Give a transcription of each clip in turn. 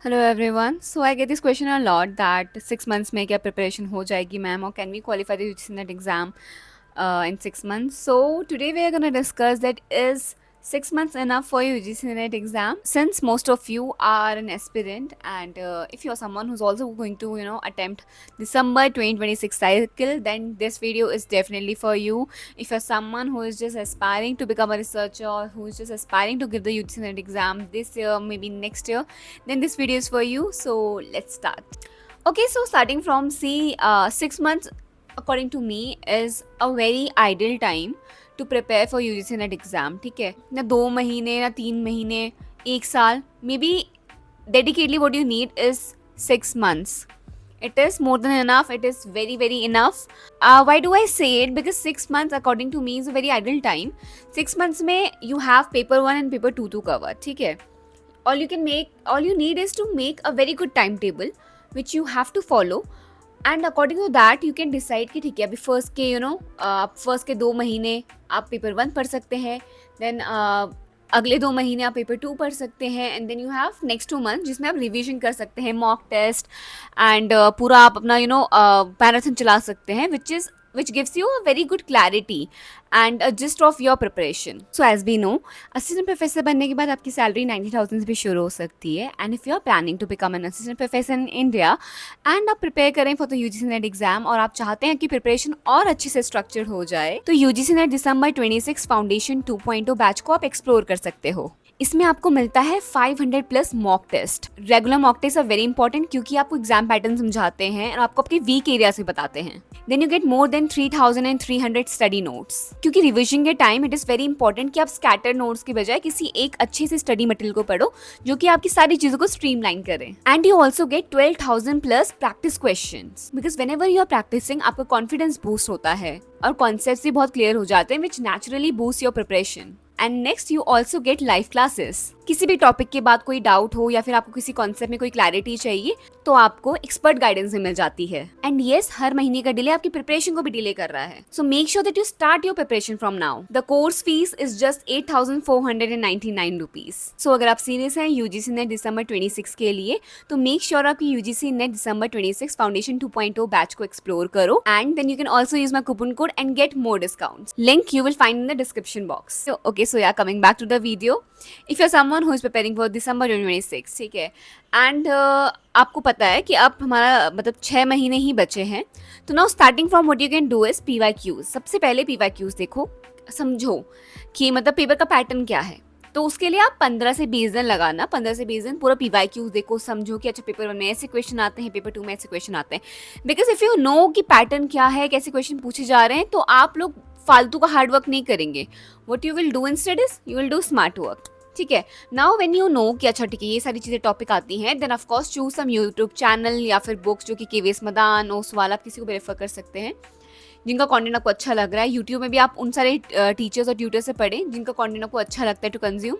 Hello everyone. So I get this question a lot that 6 months में क्या preparation हो जाएगी मैम, और can we qualify the UGC NET exam in 6 months? So today we are going to discuss that is 6 months enough for UGC NET exam, since most of you are an aspirant, and if you're someone who's also going to attempt December 2026 cycle, then this video is definitely for you. If you're someone who is just aspiring to become a researcher, or who is just aspiring to give the UGC NET exam this year, maybe next year, then this video is for you. So let's start. Okay, so starting from see, 6 months according to me is a very ideal time to prepare for UGC net exam. ठीक है, ना 2 महीने ना 3 महीने, 1 साल, may be dedicatedly what you need is 6 months. It is more than enough. It is very very enough. Why do I say it? Because 6 months according to me is a very ideal time. 6 months में you have paper 1 and paper 2 to cover. ठीक है, all you need is to make a very good timetable which you have to follow, and according to that you can decide कि ठीक है, अभी first के आप first के 2 महीने आप पेपर 1 पढ़ सकते हैं, देन अगले 2 महीने आप पेपर 2 पढ़ सकते हैं, and then you have next 2 month जिसमें आप रिविजन कर सकते हैं, मॉक टेस्ट, एंड पूरा आप अपना मैराथन चला सकते हैं, which gives you a very good clarity and a gist of your preparation. So as we know, assistant professor बनने के बाद आपकी सैलरी 90,000 से भी शुरू हो सकती है, and if you are planning to become an assistant professor in India and आप प्रिपेयर करें for the UGC NET exam और आप चाहते हैं कि प्रिपरेशन और अच्छे से स्ट्रक्चर्ड हो जाए, तो UGC NET December 26 foundation 2.0 batch को आप एक्सप्लोर कर सकते हो. इसमें आपको मिलता है 500 plus mock test. Regular mock test are very important क्योंकि आपको एग्जाम पैटर्न समझाते हैं और आपको आपके वीक एरिया से बताते हैं. Then you get more than 3,300 study notes, क्योंकि रिविजन के time it is very important कि आप स्कैटर नोट्स की बजाय किसी एक अच्छे से स्टडी मटेरियल को पढ़ो जो कि आपकी सारी चीजों को स्ट्रीमलाइन करे. And you also get 12,000 plus practice questions, because whenever you are practising आपका कॉन्फिडेंस बूस्ट होता है और कॉन्सेप्ट्स भी बहुत क्लियर हो जाते हैं, which naturally boost your preparation. And next you also get live classes. किसी भी टॉपिक के बाद कोई डाउट हो या फिर आपको किसी कॉन्सेप्ट में कोई क्लैरिटी चाहिए तो आपको एक्सपर्ट गाइडेंस मिल जाती है. एंड येस, हर महीने का डिले आपकी प्रिपरेशन को भी डिले कर रहा है. So make sure that you start your preparation from now. The course fees is just 8,499 rupees. सो अगर आप सीरियस हैं यूजीसी नेट दिसंबर 26 के लिए, तो मेक श्योर आप UGC NET December 26 foundation 2.0 batch को एक्सप्लोर करो, and then you can also use my coupon code and get more discounts. Link you will find in the description box. So yeah, coming back to the video, if you're someone who is preparing for December 2026, ठीक है, and आपको पता है कि अब हमारा मतलब 6 महीने ही बचे हैं, तो now starting from what you can do is PYQs. सबसे पहले PYQs देखो, समझो कि मतलब पेपर का पैटर्न क्या है. तो उसके लिए आप 15 से 20 दिन लगाना. 15 से 20 दिन पूरा PYQs देखो, समझो कि अच्छा पेपर 1 में ऐसे क्वेश्चन आते हैं, पेपर 2 में ऐसे क्वेश्चन आते हैं. बिकॉज इफ यू नो कि पैटर्न क्या है, कैसे क्वेश्चन पूछे जा रहे हैं, तो आप लोग फालतू का हार्ड वर्क नहीं करेंगे. What you will do instead is you will do smart work. ठीक है, नाउ व्हेन यू नो कि अच्छा ठीक है ये सारी चीज़ें टॉपिक आती हैं, then of course choose some YouTube channel या फिर बुक्स जो कि KVS मदान, ओसवाल, आप किसी को भी रेफर कर सकते हैं जिनका कंटेंट आपको अच्छा लग रहा है. यूट्यूब में भी आप उन सारे टीचर्स और ट्यूटर से पढ़ें जिनका कंटेंट आपको अच्छा लगता है to consume,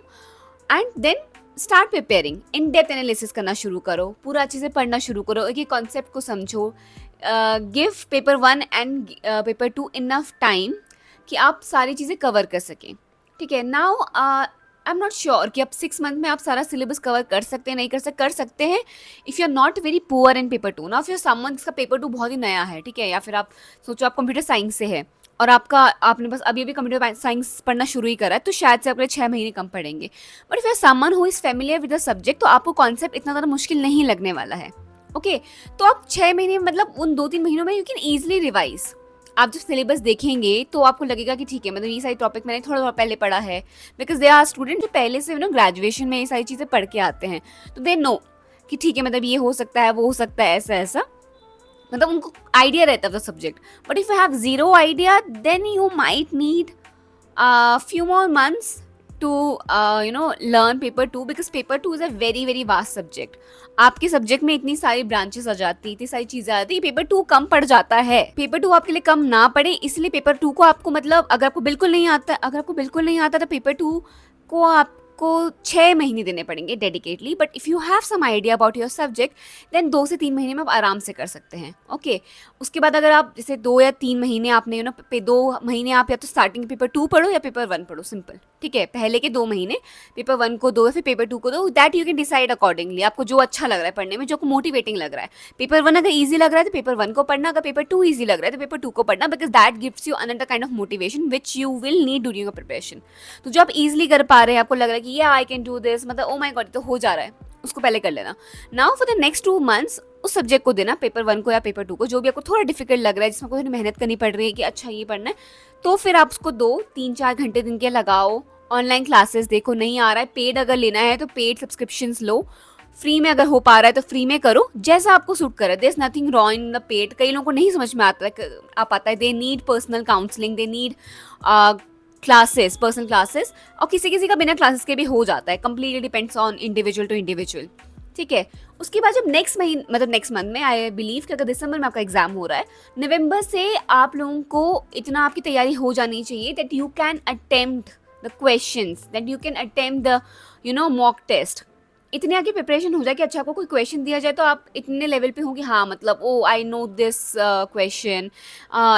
and then start preparing. In depth analysis करना शुरू करो, पूरा अच्छे से पढ़ना शुरू करो, एक कॉन्सेप्ट को समझो. Give paper 1 and paper 2 enough time कि आप सारी चीज़ें कवर कर सकें. ठीक है, now I am not sure कि आप 6 मंथ में आप सारा सिलेबस कवर कर सकते हैं, नहीं कर सकते हैं. If you are not very poor in paper 2, ना फिर समवन जिसका पेपर 2 बहुत ही नया है, ठीक है, या फिर आप सोचो आप कंप्यूटर साइंस से है और आपने बस अभी कंप्यूटर साइंस पढ़ना शुरू ही करा है, तो शायद से आपके 6 महीने कम पढ़ेंगे. But if you are someone who is familiar with the subject, तो आपको कॉन्सेप्ट इतना ज़्यादा मुश्किल नहीं लगने वाला है. ओके, तो आप 6 महीने मतलब उन 2-3 महीनों में यू कैन ईजिली रिवाइज. आप जब सिलेबस देखेंगे तो आपको लगेगा कि ठीक है, मतलब ये सारी टॉपिक मैंने थोड़ा पहले पढ़ा है, बिकॉज दे आर स्टूडेंट जो पहले से ग्रेजुएशन में ये सारी चीज़ें पढ़ के आते हैं, तो दे नो कि ठीक है मतलब ये हो सकता है, वो हो सकता है, ऐसा मतलब उनको आइडिया रहता है the subject. But if you have zero idea, then you might need few more months to learn paper 2, because paper 2 is a very very vast subject. आपके सब्जेक्ट में इतनी सारी ब्रांचेस आ जाती, इतनी सारी चीजें आती है, पेपर 2 कम पड़ जाता है. पेपर 2 आपके लिए कम ना पड़े, इसलिए पेपर 2 को आपको मतलब अगर आपको बिल्कुल नहीं आता तो पेपर 2 को आपको 6 महीने देने पड़ेंगे dedicatedly. But if you have some idea about your subject, then 2 से 3 महीने में आप आराम से कर सकते हैं. ओके, उसके बाद अगर आप जैसे 2 या 3 महीने आपने 2 महीने आप या तो स्टार्टिंग पेपर 2 पढ़ो या पेपर 1 पढ़ो, सिंपल. ठीक है, पहले के 2 महीने पेपर 1 को दो, फिर पेपर 2 को दो, that you can decide accordingly, आपको जो अच्छा लग रहा है पढ़ने में, जो आपको मोटिवेटिंग लग रहा है। पेपर 1 अगर ईजी लग रहा है तो पेपर 1 को पढ़ना, अगर पेपर 2 ईजी लग रहा है तो पेपर 2 को पढ़ना, because that gives you another kind of motivation which you will need during your preparation. तो जो आप ईजिली कर पा रहे हैं, आपको लग रहा है कि ये आई कैन डू दिस, मतलब ओ माई गॉड तो हो जा रहा है, उसको पहले कर लेना। Now for the next 2 months उस सब्जेक्ट को देना, पेपर 1 को या पेपर 2 को, जो भी आपको थोड़ा डिफिकल्ट लग रहा है, जिसमें आपको थोड़ी मेहनत करनी पड़ रही है कि अच्छा ये पढ़ना है, तो फिर आप उसको 2-3-4 घंटे दिन के लगाओ, ऑनलाइन क्लासेस देखो, नहीं आ रहा है पेड अगर लेना है तो पेड सब्सक्रिप्शंस लो, फ्री में अगर हो पा रहा है तो फ्री में करो, जैसा आपको सूट करे। There is nothing wrong in the paid. कई लोगों को नहीं समझ में आता है, they need personal counselling, they need classes, personal classes, और किसी किसी का बिना क्लासेस के भी हो जाता है, completely depends on individual to individual. ठीक है, उसके बाद जब नेक्स्ट महीने मतलब नेक्स्ट मंथ में, आई बिलीव कि अगर दिसंबर में आपका एग्जाम हो रहा है, नवंबर से आप लोगों को इतना आपकी तैयारी हो जानी चाहिए that you can attempt the questions, that you can attempt the mock test. इतनी आपकी प्रिपरेशन हो जाए कि अच्छा, आपको कोई क्वेश्चन दिया जाए तो आप इतने लेवल पे हो कि हाँ मतलब ओ आई नो दिस क्वेश्चन,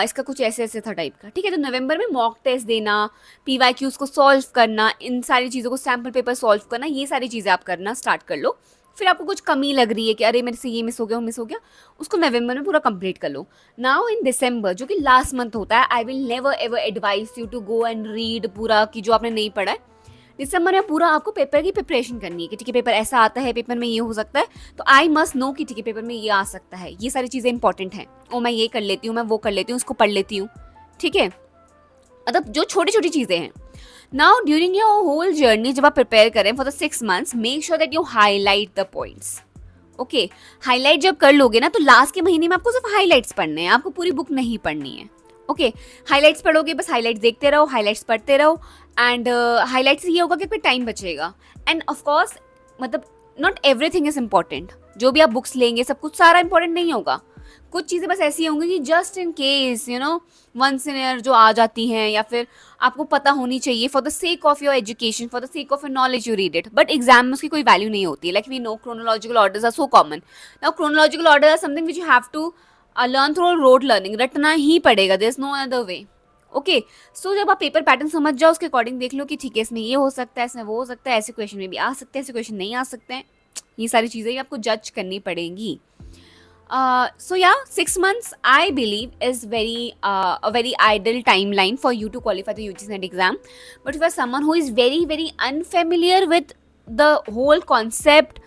इसका कुछ ऐसे ऐसे था टाइप का। ठीक है, तो नवंबर में मॉक टेस्ट देना, PYQs को सॉल्व करना, इन सारी चीज़ों को, सैम्पल पेपर सॉल्व करना, ये सारी चीज़ें आप करना स्टार्ट कर लो। फिर आपको कुछ कमी लग रही है कि अरे मेरे से ये मिस हो गया, वो मिस हो गया, उसको नवंबर में पूरा कंप्लीट कर लो। नाउ इन दिसंबर, जो कि लास्ट मंथ होता है, I will never ever advice you to go and read पूरा कि जो आपने नहीं पढ़ा है। दिसंबर में पूरा आपको पेपर की प्रिपरेशन करनी है कि ठीक है पेपर ऐसा आता है, पेपर में ये हो सकता है, तो आई मस्ट नो कि ठीक है पेपर में ये आ सकता है, ये सारी चीज़ें इंपॉर्टेंट हैं, ओ मैं ये कर लेती हूँ, मैं वो कर लेती हूँ, उसको पढ़ लेती हूँ। ठीक है, मतलब जो छोटी छोटी चीज़ें हैं। Now during your whole journey, जब आप प्रिपेयर करें for the 6 months, make sure that you highlight the points. Okay, highlight जब कर लोगे ना, तो लास्ट के महीने में आपको सिर्फ हाईलाइट्स पढ़ने हैं, आपको पूरी बुक नहीं पढ़नी है। ओके, हाईलाइट्स पढ़ोगे, बस हाईलाइट्स देखते रहो, हाईलाइट्स पढ़ते रहो, एंड हाईलाइट्स से ये होगा कि फिर टाइम बचेगा। एंड ऑफ कोर्स मतलब नॉट एवरीथिंग इज इम्पॉर्टेंट, जो भी आप बुक्स लेंगे सब कुछ सारा इंपॉर्टेंट नहीं होगा, कुछ चीज़ें बस ऐसी होंगी कि just in case once in year जो आ जाती हैं, या फिर आपको पता होनी चाहिए for the sake of your education, for the sake of your knowledge you read it, but exam में उसकी कोई वैल्यू नहीं होती है। Like we know chronological orders are so common. Now chronological order are something which you have to learn through rote learning, रटना ही पड़ेगा, there is no other way. Okay, so जब आप पेपर पैटर्न समझ जाओ, उसके अकॉर्डिंग देख लो कि ठीक है इसमें ये हो सकता है, इसमें वो हो सकता है, ऐसे क्वेश्चन में भी आ सकते हैं, ऐसे क्वेश्चन नहीं आ सकते हैं, ये सारी चीज़ें आपको जज करनी पड़ेंगी। So yeah, 6 months I believe is a very ideal timeline for you to qualify the UGC NET exam. But if you are someone who is very unfamiliar with the whole concept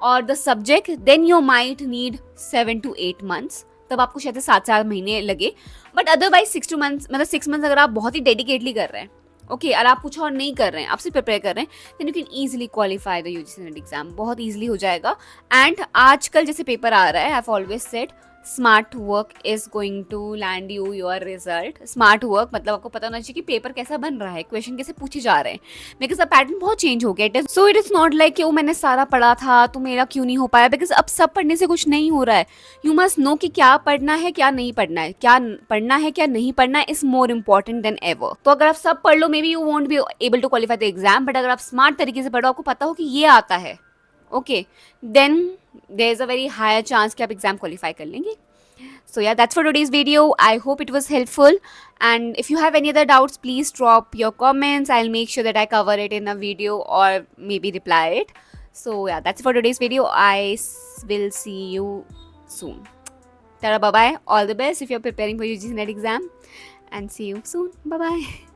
or the subject, then you might need 7 to 8 months. तब आपको शायद 7 महीने लगे, but otherwise 6 months, मतलब 6 months अगर आप बहुत ही dedicatedly कर रहे हैं, ओके, और आप कुछ और नहीं कर रहे हैं, आप सिर्फ प्रिपेयर कर रहे हैं, then you can easily qualify the UGC NET exam, बहुत ईजिली हो जाएगा। एंड आजकल जैसे पेपर आ रहा है, I have always said smart work is going to land you your result. Smart work मतलब आपको पता होना चाहिए कि पेपर कैसा बन रहा है, क्वेश्चन कैसे पूछे जा रहे हैं, बिकॉज अब पैटर्न बहुत चेंज हो गया। So it is not like कि वो मैंने सारा पढ़ा था तो मेरा क्यों नहीं हो पाया, बिकॉज अब सब पढ़ने से कुछ नहीं हो रहा है। यू मस्ट नो कि क्या पढ़ना है, क्या नहीं पढ़ना है, क्या पढ़ना है, क्या नहीं पढ़ना है, is more important than ever. तो अगर आप सब पढ़ लो, maybe you won't be able to qualify the exam, but अगर आप स्मार्ट तरीके से पढ़ो, आपको पता हो कि ये आता है, okay, then there is a very higher chance कि आप एग्जाम क्वालिफाई कर लेंगे। So yeah, that's for today's video. I hope it was helpful, and if you have any other doubts, please drop your comments. I'll make sure that I cover it in a video or maybe reply it. So yeah, that's for today's video. Will see you soon. Tara, bye bye, all the best if you're preparing for UGC NET exam, and see you soon. Bye bye.